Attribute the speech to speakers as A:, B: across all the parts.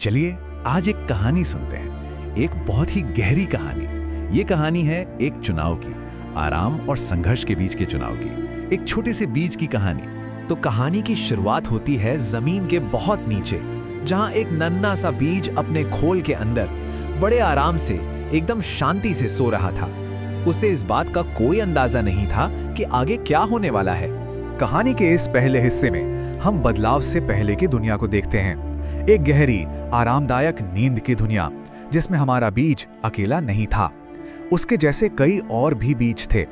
A: चलिए आज एक कहानी सुनते हैं, एक बहुत ही गहरी कहानी। ये कहानी है एक चुनाव की, आराम और संघर्ष के बीच के चुनाव की, एक छोटे से बीज की कहानी।
B: तो कहानी की शुरुआत होती है जमीन के बहुत नीचे, जहां एक नन्हा सा बीज अपने खोल के अंदर बड़े आराम से एकदम शांति से सो रहा था। उसे इस बात का कोई अंदाजा नहीं था कि आगे क्या होने वाला है।
C: कहानी के इस पहले हिस्से में हम बदलाव से पहले की दुनिया को देखते हैं, एक गहरी आरामदायक नींद की दुनिया जिसमें हमारा बीज अकेला नहीं था, उसके जैसे कई और भी बीज थे।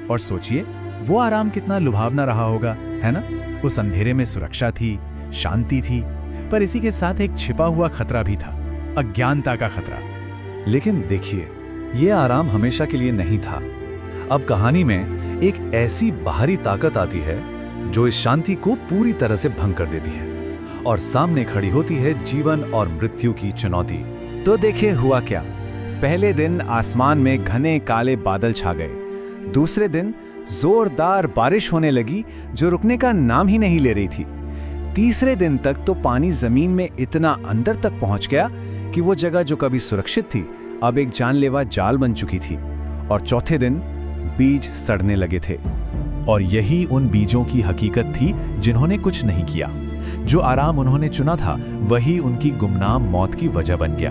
A: और सोचिए वो आराम कितना लुभावना रहा होगा, है ना? उस अंधेरे में सुरक्षा थी, शांति थी, पर इसी के साथ एक छिपा हुआ खतरा भी था, अज्ञानता का खतरा।
C: लेकिन देखिए, ये आराम हमेशा के लिए नहीं था। अब कहानी में एक ऐसी बाहरी ताकत आती है जो इस शांति को पूरी तरह से भंग कर देती है और सामने खड़ी होती है जीवन और मृत्यु की चुनौती।
B: तो देखिए हुआ क्या। पहले दिन आसमान में घने काले बादल छा गए। दूसरे दिन जोरदार बारिश होने लगी जो रुकने का नाम ही नहीं ले रही थी। तीसरे दिन तक तो पानी जमीन में इतना अंदर तक पहुंच गया कि वो जगह जो कभी सुरक्षित थी अब एक जानलेवा जाल बन चुकी थी। और चौथे दिन बीज सड़ने लगे थे।
A: और यही उन बीजों की हकीकत थी जिन्होंने कुछ नहीं किया। जो आराम उन्होंने चुना था वही उनकी गुमनाम मौत की वजह बन गया।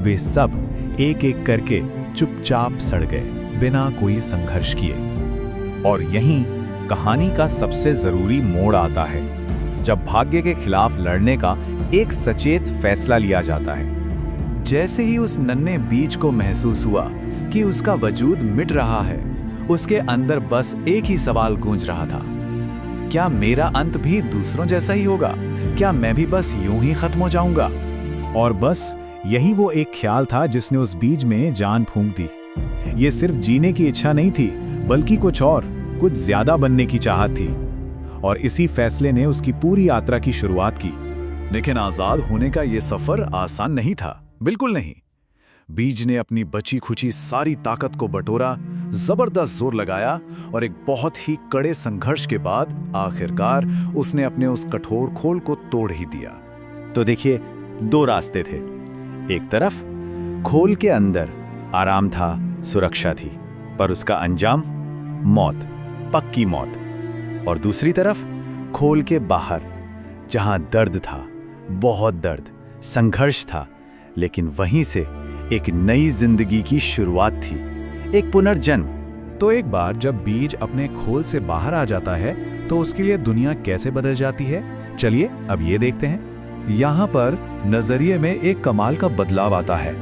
A: वे सब एक एक करके चुपचाप सड़ गए, बिना कोई संघर्ष किए।
C: और यहीं कहानी का सबसे जरूरी मोड़ आता है, जब भाग्य के खिलाफ लड़ने का एक सचेत फैसला लिया जाता है।
B: जैसे ही उस नन्हे बीज को महसूस हुआ कि उसका वजूद मिट रहा है, उसके अंदर बस एक ही सवाल गूंज रहा था, क्या मेरा अंत भी दूसरों जैसा ही होगा? क्या मैं भी बस यूं ही खत्म हो जाऊंगा?
A: और बस यही वो एक ख्याल था जिसने उस बीज में जान फूंक दी। ये सिर्फ जीने की इच्छा नहीं थी, बल्कि कुछ और, कुछ ज्यादा बनने की चाहत थी। और इसी फैसले ने उसकी पूरी यात्रा की शुरुआत की।
C: लेकिन आजाद होने का ये सफर आसान नहीं था, बिल्कुल नहीं। बीज ने अपनी बची खुची सारी ताकत को बटोरा, जबरदस्त जोर लगाया और एक बहुत ही कड़े संघर्ष के बाद आखिरकार उसने अपने उस कठोर खोल को तोड़ ही दिया।
B: तो देखिए, दो रास्ते थे। एक तरफ खोल के अंदर आराम था, सुरक्षा थी, पर उसका अंजाम मौत, पक्की मौत। और दूसरी तरफ खोल के बाहर, जहां दर्द था, बहुत दर्द, संघर्ष था, लेकिन वहीं से एक नई जिंदगी की शुरुआत थी, एक पुनर्जन्म।
A: तो एक बार जब बीज अपने खोल से बाहर आ जाता है तो उसके लिए दुनिया कैसे बदल जाती है, चलिए अब ये देखते हैं। यहाँ पर नजरिए में एक कमाल का बदलाव आता है।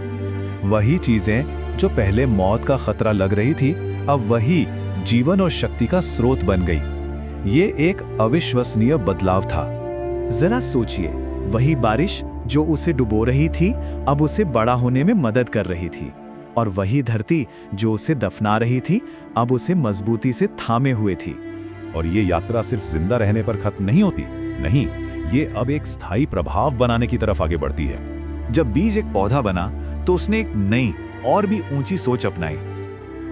A: वही चीजें जो पहले मौत का खतरा लग रही थी, अब वही जीवन और शक्ति का स्रोत बन गई। ये एक अविश्वसनीय बदलाव था।
B: जरा सोचिए, वही बारिश जो उसे डुबो रही थी अब उसे बड़ा होने में मदद कर रही थी, और वही धरती जो उसे दफना रही थी अब उसे मजबूती से थामे हुए थी।
C: और ये यात्रा सिर्फ जिंदा रहने पर खत्म नहीं होती, नहीं, ये अब एक स्थायी प्रभाव बनाने की तरफ आगे बढ़ती है। जब बीज एक पौधा बना तो उसने एक नई और भी ऊंची सोच अपनाई।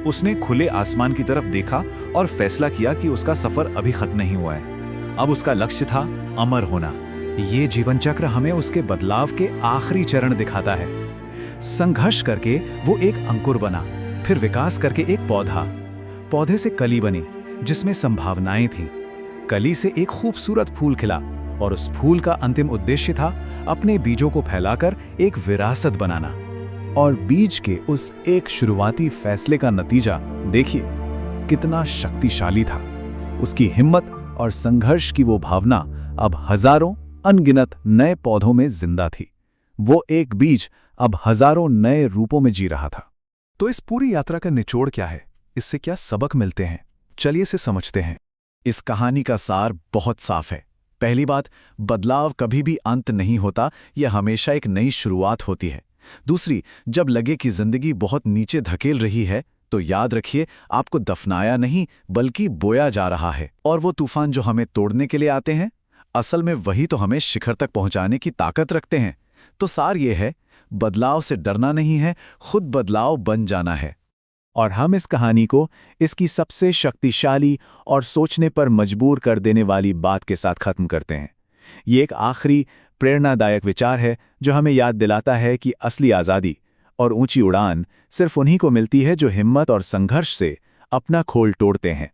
C: उसने खुले आसमान की तरफ देखा और फैसला किया कि उसका सफर अभी खत्म नहीं हुआ है। अब उसका लक्ष्य था अमर होना।
A: ये जीवन चक्र हमें उसके बदलाव के आखिरी चरण दिखाता है। संघर्ष करके वो एक अंकुर बना, फिर विकास करके एक पौधा, पौधे से कली बनी जिसमें संभावनाएं थीं। कली से एक खूबसूरत फूल खिला और उस फूल का अंतिम उद्देश्य था अपने बीजों को फैलाकर एक विरासत बनाना। और बीज के उस एक शुरुआती फैसले का नतीजा देखिए कितना शक्तिशाली था। उसकी हिम्मत और संघर्ष की वो भावना अब हजारों अनगिनत नए पौधों में जिंदा थी। वो एक बीज अब हजारों नए रूपों में जी रहा था।
C: तो इस पूरी यात्रा का निचोड़ क्या है? इससे क्या सबक मिलते हैं? चलिए इसे समझते हैं।
A: इस कहानी का सार बहुत साफ है। पहली बात, बदलाव कभी भी अंत नहीं होता, यह हमेशा एक नई शुरुआत होती है। दूसरी, जब लगे कि जिंदगी बहुत नीचे धकेल रही है तो याद रखिए, आपको दफनाया नहीं बल्कि बोया जा रहा है। और वो तूफान जो हमें तोड़ने के लिए आते हैं, असल में वही तो हमें शिखर तक पहुंचाने की ताकत रखते हैं। तो सार ये है, बदलाव से डरना नहीं है, खुद बदलाव बन जाना है।
B: और हम इस कहानी को इसकी सबसे शक्तिशाली और सोचने पर मजबूर कर देने वाली बात के साथ खत्म करते हैं। ये एक आखिरी प्रेरणादायक विचार है जो हमें याद दिलाता है कि असली आज़ादी और ऊंची उड़ान सिर्फ उन्हीं को मिलती है जो हिम्मत और संघर्ष से अपना खोल तोड़ते हैं।